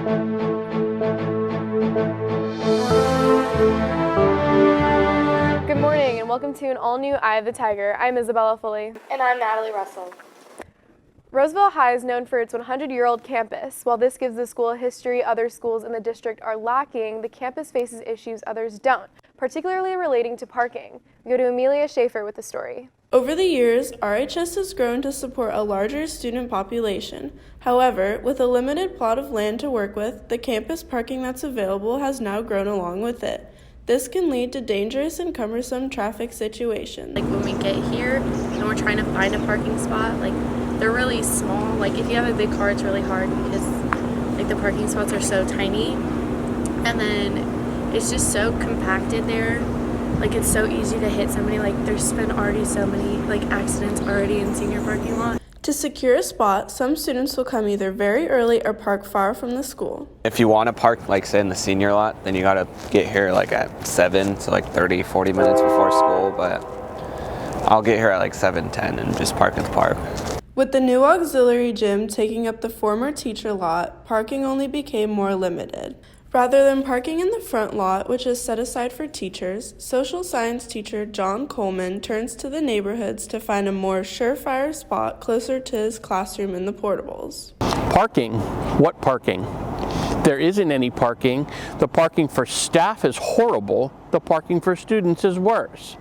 Good morning and welcome to an all-new Eye of the Tiger. I'm Isabella Fulli. And I'm Natalie Russell. Roseville High is known for its 100-year-old campus. While this gives the school a history other schools in the district are lacking, the campus faces issues others don't, particularly relating to parking. We go to Amelia Schaefer with the story. Over the years, RHS has grown to support a larger student population. However, with a limited plot of land to work with, the campus parking that's available has now grown along with it. This can lead to dangerous and cumbersome traffic situations. Like when we get here and we're trying to find a parking spot, like they're really small. Like if you have a big car, it's really hard because like the parking spots are so tiny. And then it's just so compacted there. Like it's so easy to hit somebody. Like there's been already so many like accidents already in senior parking lot. To secure a spot, some students will come either very early or park far from the school. If you want to park, like say in the senior lot, then you got to get here like at 7, so like 30, 40 minutes before school, but I'll get here at like 7:10 and just park in the park. With the new auxiliary gym taking up the former teacher lot, parking only became more limited. Rather than parking in the front lot, which is set aside for teachers, social science teacher John Coleman turns to the neighborhoods to find a more surefire spot closer to his classroom in the portables. Parking? What parking? There isn't any parking. The parking for staff is horrible. The parking for students is worse.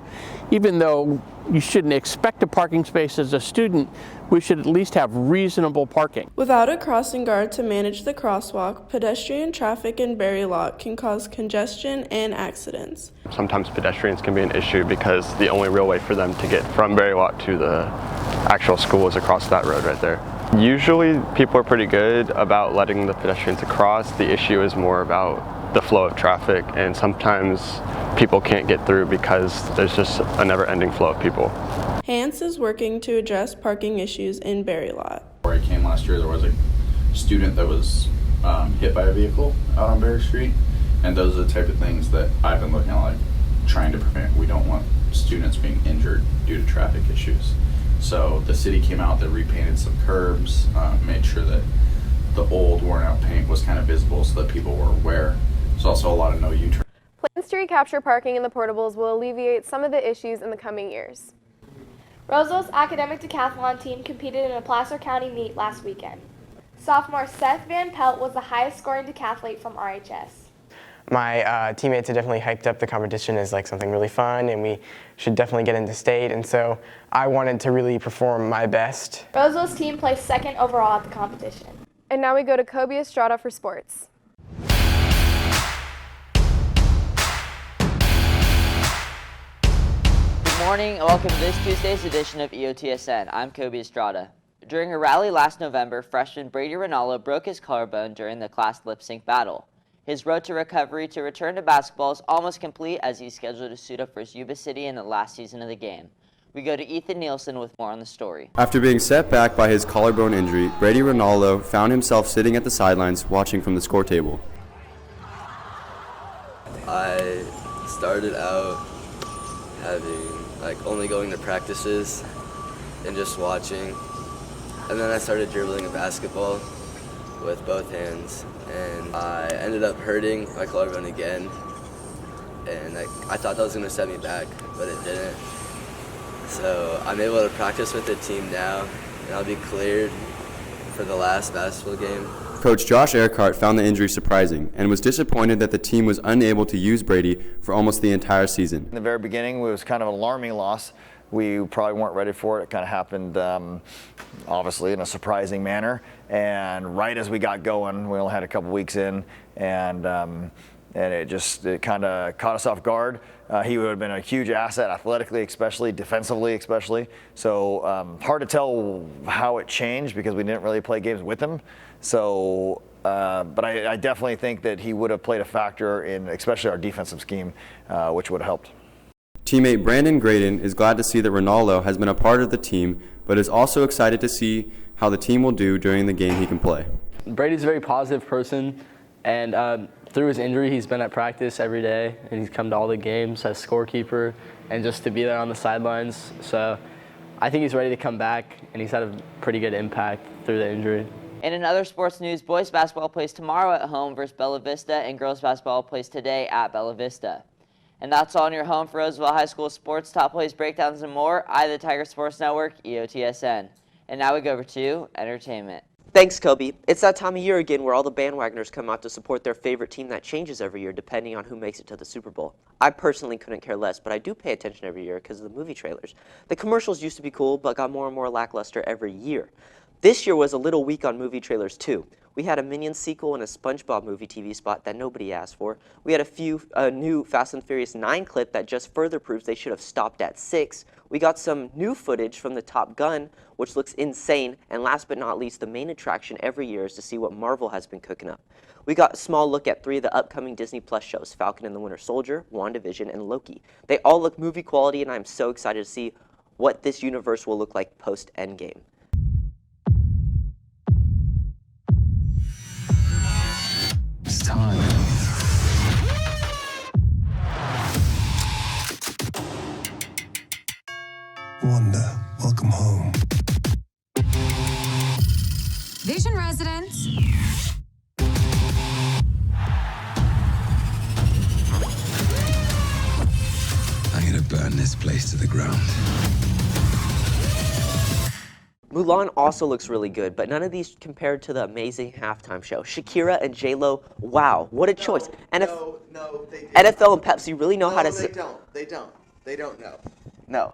Even though you shouldn't expect a parking space as a student, we should at least have reasonable parking. Without a crossing guard to manage the crosswalk, pedestrian traffic in Berry Lot can cause congestion and accidents. Sometimes pedestrians can be an issue because the only real way for them to get from Berry Lot to the actual school is across that road right there. Usually people are pretty good about letting the pedestrians across. The issue is more about the flow of traffic, and sometimes people can't get through because there's just a never-ending flow of people. Hans is working to address parking issues in Berry Lot. Where I came last year, there was a student that was hit by a vehicle out on Berry Street, and those are the type of things that I've been looking at, like trying to prevent. We don't want students being injured due to traffic issues. So the city came out, they repainted some curbs, made sure that the old worn out paint was kind of visible so that people were aware. There's also a lot of no U-turn. Plans to recapture parking in the portables will alleviate some of the issues in the coming years. Roseville's academic decathlon team competed in a Placer County meet last weekend. Sophomore Seth Van Pelt was the highest scoring decathlete from RHS. My teammates had definitely hyped up the competition as like something really fun, and we should definitely get into state, and so I wanted to really perform my best. Roseville's team placed second overall at the competition. And now we go to Kobe Estrada for sports. Good morning and welcome to this Tuesday's edition of EOTSN. I'm Kobe Estrada. During a rally last November, freshman Brady Ranallo broke his collarbone during the class lip sync battle. His road to recovery to return to basketball is almost complete as he's scheduled to suit up for his Yuba City in the last season of the game. We go to Ethan Nielsen with more on the story. After being set back by his collarbone injury, Brady Ranallo found himself sitting at the sidelines watching from the score table. I started out only going to practices and just watching, and then I started dribbling a basketball with both hands, and I ended up hurting my collarbone again, and I thought that was going to set me back, but it didn't. So I'm able to practice with the team now, and I'll be cleared for the last basketball game. Coach Josh Earhart found the injury surprising and was disappointed that the team was unable to use Brady for almost the entire season. In the very beginning, it was kind of an alarming loss. We probably weren't ready for it. It kind of happened, obviously, in a surprising manner. And right as we got going, we only had a couple weeks in, and it kind of caught us off guard. He would have been a huge asset, athletically especially, defensively especially. So hard to tell how it changed because we didn't really play games with him. So, but I definitely think that he would have played a factor in especially our defensive scheme, which would have helped. Teammate Brandon Graydon is glad to see that Ranallo has been a part of the team, but is also excited to see how the team will do during the game he can play. Brady's a very positive person, and through his injury, he's been at practice every day, and he's come to all the games as scorekeeper, and just to be there on the sidelines. So I think he's ready to come back, and he's had a pretty good impact through the injury. And in other sports news, boys basketball plays tomorrow at home versus Bella Vista, and girls basketball plays today at Bella Vista. And that's all on your home for Roseville High School sports, top plays, breakdowns, and more. The Tiger Sports Network, EOTSN. And now we go over to entertainment. Thanks, Kobe. It's that time of year again where all the bandwagoners come out to support their favorite team that changes every year depending on who makes it to the Super Bowl. I personally couldn't care less, but I do pay attention every year because of the movie trailers. The commercials used to be cool, but got more and more lackluster every year. This year was a little weak on movie trailers too. We had a Minions sequel and a SpongeBob movie TV spot that nobody asked for. We had a new Fast and Furious 9 clip that just further proves they should have stopped at 6. We got some new footage from the Top Gun, which looks insane. And last but not least, the main attraction every year is to see what Marvel has been cooking up. We got a small look at 3 of the upcoming Disney Plus shows, Falcon and the Winter Soldier, WandaVision, and Loki. They all look movie quality, and I'm so excited to see what this universe will look like post-Endgame. It's time. Wanda, welcome home. Vision residents. I'm gonna burn this place to the ground. Mulan also looks really good, but none of these compared to the amazing halftime show. Shakira and J-Lo, wow, what a choice. No, NFL and Pepsi really know how to... They don't know. No.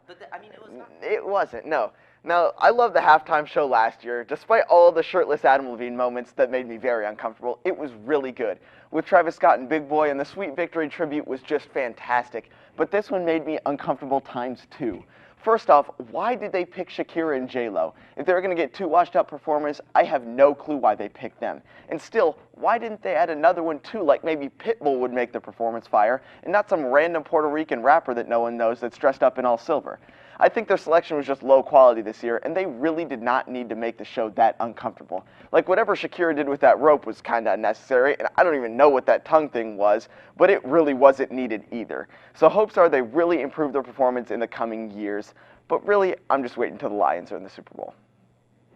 It wasn't, no. Now, I love the halftime show last year. Despite all the shirtless Adam Levine moments that made me very uncomfortable, it was really good. With Travis Scott and Big Boy, and the Sweet Victory tribute was just fantastic. But this one made me uncomfortable times 2. First off, why did they pick Shakira and J-Lo? If they were going to get 2 washed-up performers, I have no clue why they picked them. And still, why didn't they add another one too, like maybe Pitbull would make the performance fire, and not some random Puerto Rican rapper that no one knows that's dressed up in all silver? I think their selection was just low quality this year, and they really did not need to make the show that uncomfortable. Like, whatever Shakira did with that rope was kind of unnecessary, and I don't even know what that tongue thing was, but it really wasn't needed either. So hopes are they really improve their performance in the coming years, but really, I'm just waiting until the Lions are in the Super Bowl.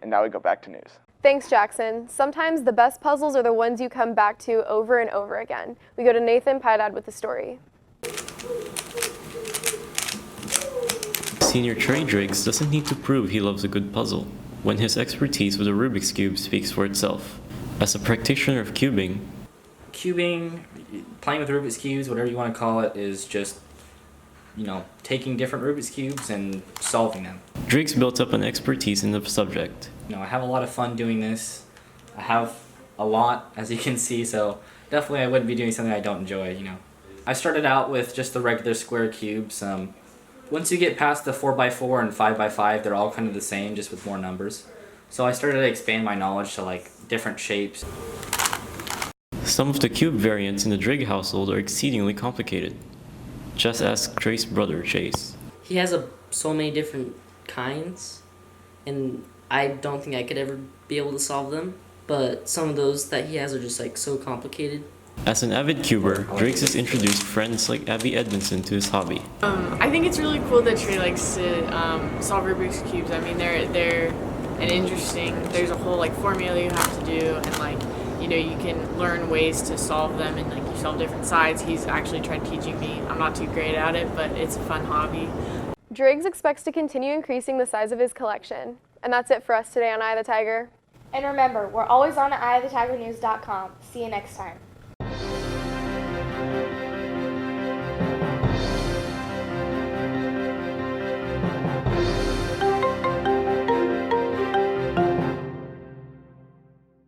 And now we go back to news. Thanks, Jackson. Sometimes the best puzzles are the ones you come back to over and over again. We go to Nathan Piedad with the story. Senior Trey Driggs doesn't need to prove he loves a good puzzle, when his expertise with the Rubik's Cube speaks for itself. As a practitioner of cubing, playing with Rubik's Cubes, whatever you want to call it, is just, taking different Rubik's Cubes and solving them. Driggs built up an expertise in the subject. I have a lot of fun doing this. I have a lot, as you can see, so definitely I wouldn't be doing something I don't enjoy, I started out with just the regular square cubes. Once you get past the 4x4 and 5x5, they're all kind of the same, just with more numbers. So I started to expand my knowledge to different shapes. Some of the cube variants in the Drigg household are exceedingly complicated. Just ask Trey's brother, Chase. He has so many different kinds, and I don't think I could ever be able to solve them. But some of those that he has are just so complicated. As an avid cuber, Driggs has introduced friends like Abby Edmondson to his hobby. I think it's really cool that Trey likes to solve Rubik's Cubes. I mean, they're an interesting, there's a whole formula you have to do, and you can learn ways to solve them, and you solve different sides. He's actually tried teaching me. I'm not too great at it, but it's a fun hobby. Driggs expects to continue increasing the size of his collection. And that's it for us today on Eye of the Tiger. And remember, we're always on at eyeofthetigernews.com. See you next time.